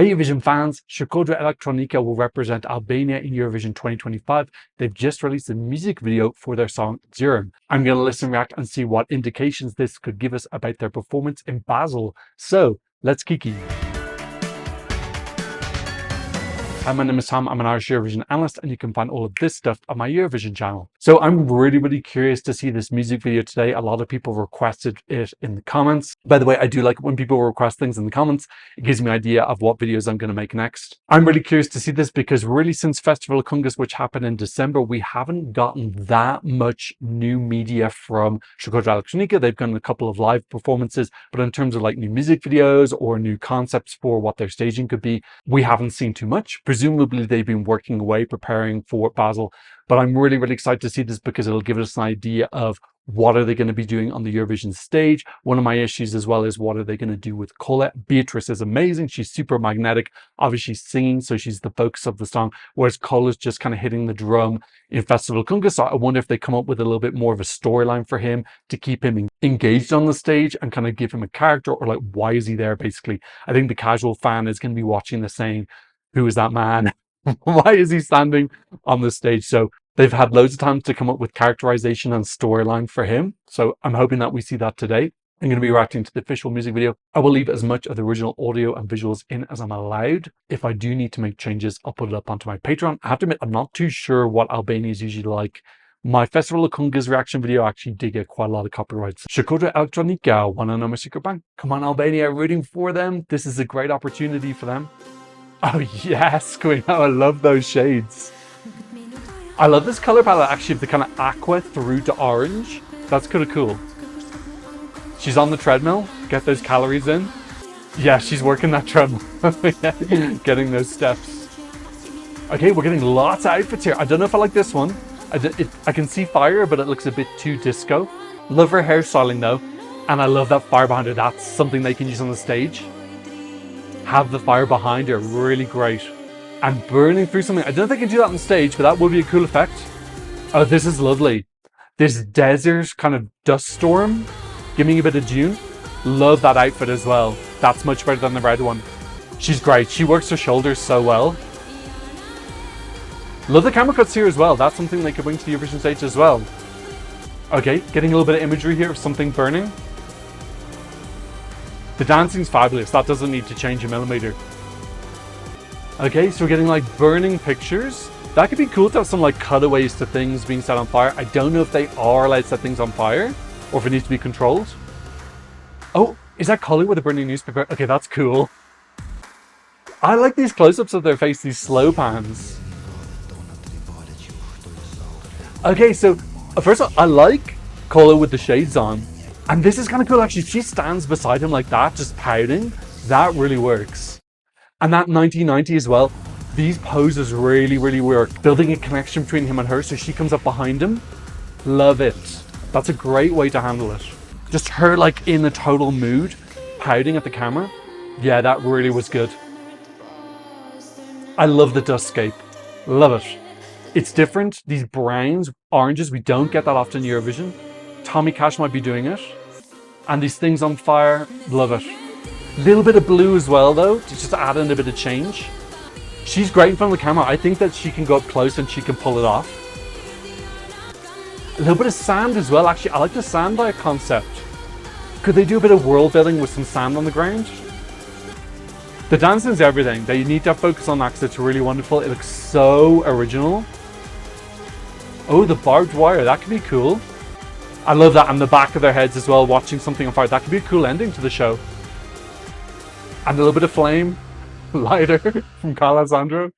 Hey Eurovision fans, Shkodra Elektronike will represent Albania in Eurovision 2025. They've just released a music video for their song Zjerm. I'm going to listen, react and see what indications this could give us about their performance in Basel. So, let's kiki. Hi, my name is Tom. I'm an Irish Eurovision analyst and you can find all of this stuff on my Eurovision channel. So I'm really curious to see this music video today. A lot of people requested it in the comments. By the way, I do like it when people request things in the comments. It gives me an idea of what videos I'm going to make next. I'm really curious to see this because really since Festival Kungas, which happened in December, we haven't gotten that much new media from Shkodra Elektronike. They've done a couple of live performances, but in terms of like new music videos or new concepts for what their staging could be, we haven't seen too much. Presumably they've been working away, preparing for Basel, but I'm really excited to see this because it'll give us an idea of what are they going to be doing on the Eurovision stage. One of my issues as well is what are they going to do with Colette. Beatrice is amazing. She's super magnetic, obviously singing, so she's the focus of the song, whereas Cole's just kind of hitting the drum in Festival Kungas. So I wonder if they come up with a little bit more of a storyline for him to keep him engaged on the stage and kind of give him a character, or like, why is he there basically? I think the casual fan is going to be watching this saying, who is that man? Why is he standing on the stage? So they've had loads of time to come up with characterization and storyline for him. So I'm hoping that we see that today. I'm going to be reacting to the official music video. I will leave as much of the original audio and visuals in as I'm allowed. If I do need to make changes, I'll put it up onto my Patreon. I have to admit, I'm not too sure what Albania is usually like. My Festival of Kungas reaction video actually did get quite a lot of copyrights. Shkodra Elektronike, wanna know my secret bank? Come on Albania, rooting for them. This is a great opportunity for them. Oh yes, Queen. Oh, I love those shades. I love this color palette actually, of the kind of aqua through to orange. That's kind of cool. She's on the treadmill. Get those calories in. Yeah, she's working that treadmill. Getting those steps. Okay, we're getting lots of outfits here. I don't know if I like this one. I can see fire, but it looks a bit too disco. Love her hairstyling though. And I love that fire behind her. That's something they can use on the stage. Have the fire behind her, really great. And burning through something. I don't know if they can do that on stage, but that would be a cool effect. Oh, this is lovely. This desert kind of dust storm, giving a bit of June. Love that outfit as well. That's much better than the red one. She's great. She works her shoulders so well. Love the camera cuts here as well. That's something they could bring to the Eurovision stage as well. Okay, getting a little bit of imagery here of something burning. The dancing's fabulous. That doesn't need to change a millimeter. Okay, so we're getting like burning pictures. That could be cool to have some like cutaways to things being set on fire. I don't know if they are allowed to set things on fire or if it needs to be controlled. Oh, is that Collie with a burning newspaper? Okay, that's cool. I like these close-ups of their face, these slow pans. Okay, so first of all, I like Collie with the shades on. And this is kind of cool actually. She stands beside him like that, just pouting. That really works. And that 1990 as well. These poses really work. Building a connection between him and her, so she comes up behind him. Love it. That's a great way to handle it. Just her like in a total mood, pouting at the camera. Yeah, that really was good. I love the dustscape. Love it. It's different. These browns, oranges, we don't get that often in Eurovision. Tommy Cash might be doing it. And these things on fire, love it. Little bit of blue as well though, to just add in a bit of change. She's great in front of the camera. I think that she can go up close and she can pull it off. A little bit of sand as well, actually. I like the sand like concept. Could they do a bit of world building with some sand on the ground? The dancing's everything. They need to focus on that because it's really wonderful. It looks so original. Oh, the barbed wire, that could be cool. I love that on the back of their heads as well, watching something on fire. That could be a cool ending to the show. And a little bit of flame, lighter from Carl Alessandro.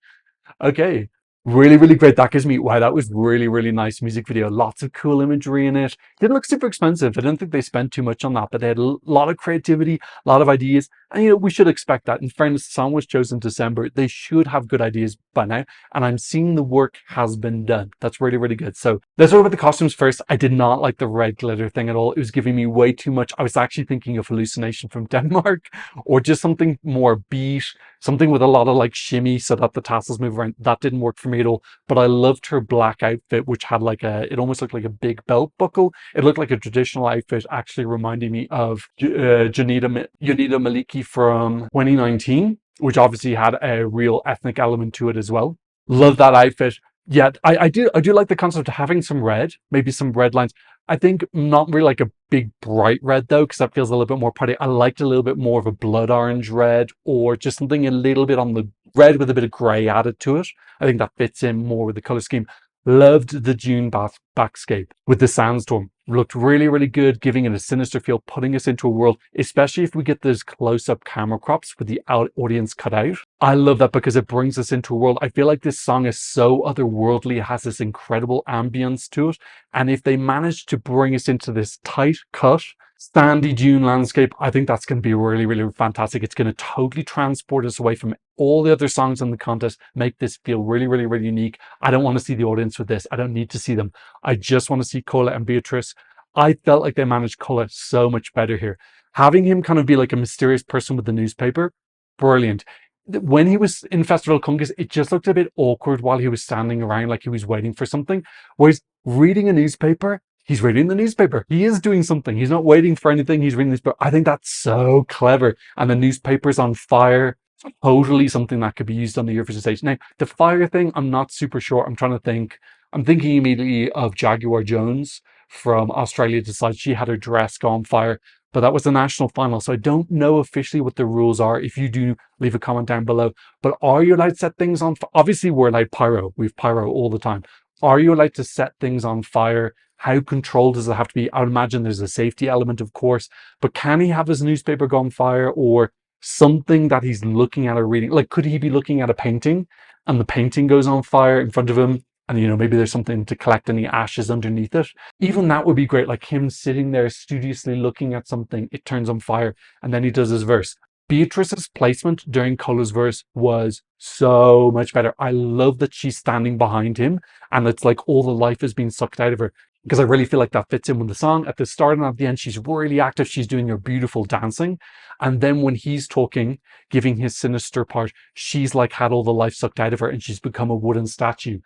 Okay, really great. That gives me, wow, that was really nice music video. Lots of cool imagery in it. Didn't look super expensive. I didn't think they spent too much on that, but they had a lot of creativity, a lot of ideas. And you know, we should expect that. In fairness, the song was chosen in December. They should have good ideas by now. And I'm seeing the work has been done. That's really good. So let's talk about the costumes first. I did not like the red glitter thing at all. It was giving me way too much. I was actually thinking of Hallucination from Denmark or just something more beat, something with a lot of like shimmy so that the tassels move around. That didn't work for me at all. But I loved her black outfit, which had like it almost looked like a big belt buckle. It looked like a traditional outfit, actually reminding me of Jonida Maliki from 2019. which obviously had a real ethnic element to it as well. Love that outfit. Yeah, I do like the concept of having some red, maybe some red lines. I think not really like a big bright red though, because that feels a little bit more pretty. I liked a little bit more of a blood orange red, or just something a little bit on the red with a bit of grey added to it. I think that fits in more with the color scheme. Loved the June backscape with the sandstorm. Looked really, really good, giving it a sinister feel, putting us into a world, especially if we get those close-up camera crops with the audience cut out. I love that because it brings us into a world. I feel like this song is so otherworldly. It has this incredible ambience to it. And if they manage to bring us into this tight cut, sandy dune landscape, I think that's going to be really, really fantastic. It's going to totally transport us away from all the other songs in the contest, make this feel really, really, really unique. I don't want to see the audience with this. I don't need to see them. I just want to see Cola and Beatrice. I felt like they managed Cola so much better here. Having him kind of be like a mysterious person with the newspaper, brilliant. When he was in Festival Congas, it just looked a bit awkward while he was standing around like he was waiting for something. Whereas reading a newspaper, he's reading the newspaper. He is doing something. He's not waiting for anything. He's reading this book. I think that's so clever. And the newspaper's on fire. Totally something that could be used on the Eurovision stage. Now, the fire thing, I'm not super sure. I'm trying to think. I'm thinking immediately of Jaguar Jones from Australia Decides. She had her dress go on fire, but that was the national final. So I don't know officially what the rules are. If you do, leave a comment down below. But are you allowed to set things on fire? Obviously, we're allowed pyro. We've pyro all the time. Are you allowed to set things on fire? How controlled does it have to be? I would imagine there's a safety element, of course, but can he have his newspaper go on fire, or something that he's looking at or reading? Like, could he be looking at a painting and the painting goes on fire in front of him? And, maybe there's something to collect any ashes underneath it. Even that would be great. Like him sitting there studiously looking at something, it turns on fire, and then he does his verse. Beatrice's placement during Cola's verse was so much better. I love that she's standing behind him and it's like all the life has been sucked out of her, because I really feel like that fits in with the song. At the start and at the end, she's really active. She's doing her beautiful dancing. And then when he's talking, giving his sinister part, she's like had all the life sucked out of her and she's become a wooden statue.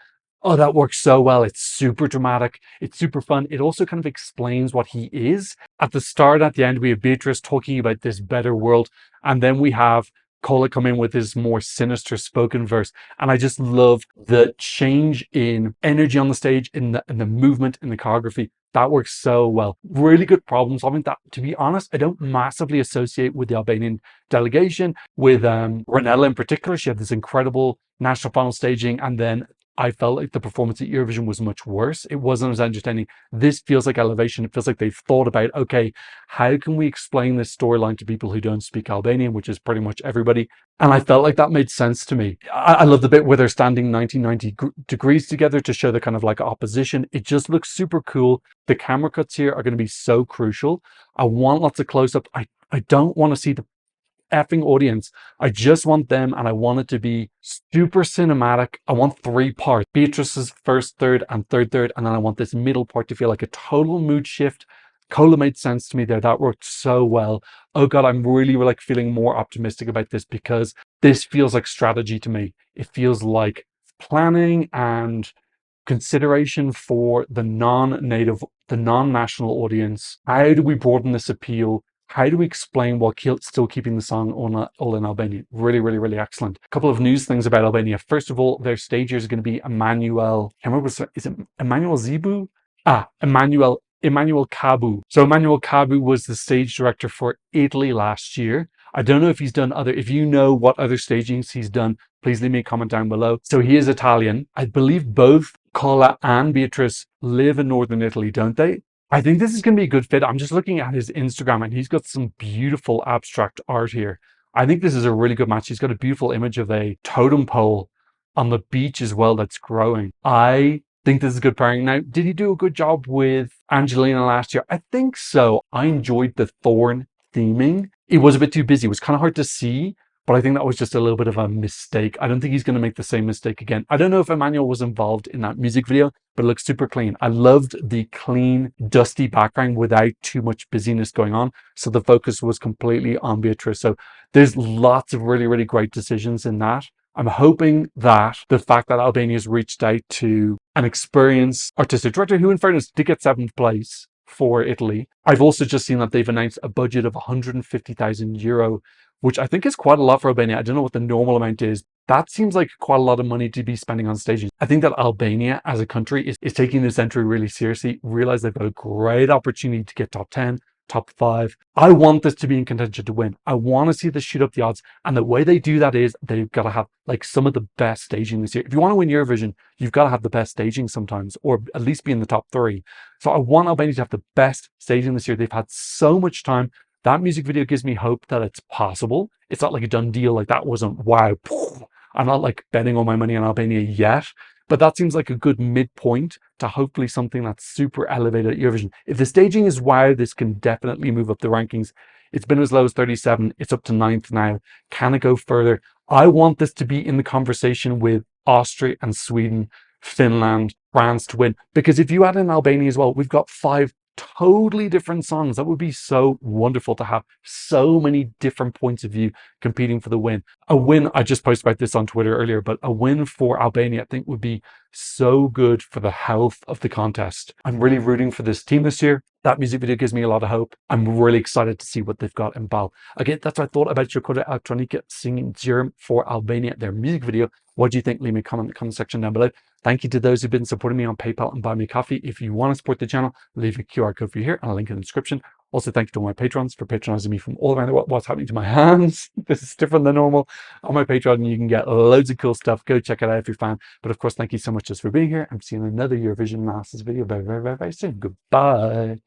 Oh, that works so well. It's super dramatic. It's super fun. It also kind of explains what he is. At the start, at the end, we have Beatrice talking about this better world. And then we have Cola come in with his more sinister spoken verse. And I just love the change in energy on the stage, in the movement, in the choreography. That works so well. Really good problem solving that, to be honest, I don't massively associate with the Albanian delegation. With Ranella in particular, she had this incredible national final staging, and then I felt like the performance at Eurovision was much worse. It wasn't as entertaining. This feels like elevation. It feels like they've thought about, okay, how can we explain this storyline to people who don't speak Albanian, which is pretty much everybody. And I felt like that made sense to me. I love the bit where they're standing 90 degrees together to show the kind of like opposition. It just looks super cool. The camera cuts here are going to be so crucial. I want lots of close-ups. I don't want to see the effing audience. I just want them, and I want it to be super cinematic. I want 3 parts: Beatrice's first third and third, and then I want this middle part to feel like a total mood shift. Cola made sense to me there. That worked so well. Oh god, I'm really like feeling more optimistic about this, because this feels like strategy to me. It feels like planning and consideration for the non-native, the non-national audience. How do we broaden this appeal? How do we explain while still keeping the song all in Albanian? Really, really, really excellent. A couple of news things about Albania. First of all, their stager is going to be Emmanuel. I remember, is it Emmanuel Zebu? Emmanuel Kabu. So Emmanuel Kabu was the stage director for Italy last year. I don't know if he's done other, if you know what other stagings he's done, please leave me a comment down below. So he is Italian. I believe both Cola and Beatrice live in northern Italy, don't they? I think this is going to be a good fit. I'm just looking at his Instagram and he's got some beautiful abstract art here. I think this is a really good match. He's got a beautiful image of a totem pole on the beach as well that's growing. I think this is a good pairing. Now, did he do a good job with Angelina last year? I think so. I enjoyed the thorn theming. It was a bit too busy. It was kind of hard to see, but I think that was just a little bit of a mistake. I don't think he's going to make the same mistake again. I don't know if Emmanuel was involved in that music video, but it looks super clean. I loved the clean, dusty background without too much busyness going on. So the focus was completely on Beatrice. So there's lots of really, really great decisions in that. I'm hoping that the fact that Albania's reached out to an experienced artistic director, who in fairness did get 7th place for Italy. I've also just seen that they've announced a budget of €150,000 which I think is quite a lot for Albania. I don't know what the normal amount is. That seems like quite a lot of money to be spending on staging. I think that Albania as a country is taking this entry really seriously, realize they've got a great opportunity to get top 10, top 5. I want this to be in contention to win. I want to see this shoot up the odds. And the way they do that is they've got to have like some of the best staging this year. If you want to win Eurovision, you've got to have the best staging sometimes, or at least be in the top 3. So I want Albania to have the best staging this year. They've had so much time. That music video gives me hope that it's possible. It's not like a done deal. Like that wasn't wow. I'm not like betting all my money on Albania yet, but that seems like a good midpoint to hopefully something that's super elevated at Eurovision. If the staging is wow, this can definitely move up the rankings. It's been as low as 37. It's up to 9th now. Can it go further? I want this to be in the conversation with Austria and Sweden, Finland, France to win. Because if you add in Albania as well, we've got 5 totally different songs. That would be so wonderful to have so many different points of view competing for the win. A win, I just posted about this on Twitter earlier, but a win for Albania I think would be so good for the health of the contest. I'm really rooting for this team this year. That music video gives me a lot of hope. I'm really excited to see what they've got in Bal. Again, that's what I thought about Shkodra Elektronike singing Zjerm for Albania, their music video. What do you think? Leave me a comment in the comment section down below. Thank you to those who've been supporting me on PayPal and Buy Me Coffee. If you want to support the channel, leave a QR code for you here and a link in the description. Also, thank you to all my patrons for patronizing me from all around the world. What's happening to my hands? This is different than normal. On my Patreon, you can get loads of cool stuff. Go check it out if you're a fan. But of course, thank you so much just for being here. I'm seeing another Eurovision Masters video very, very, very, very soon. Goodbye.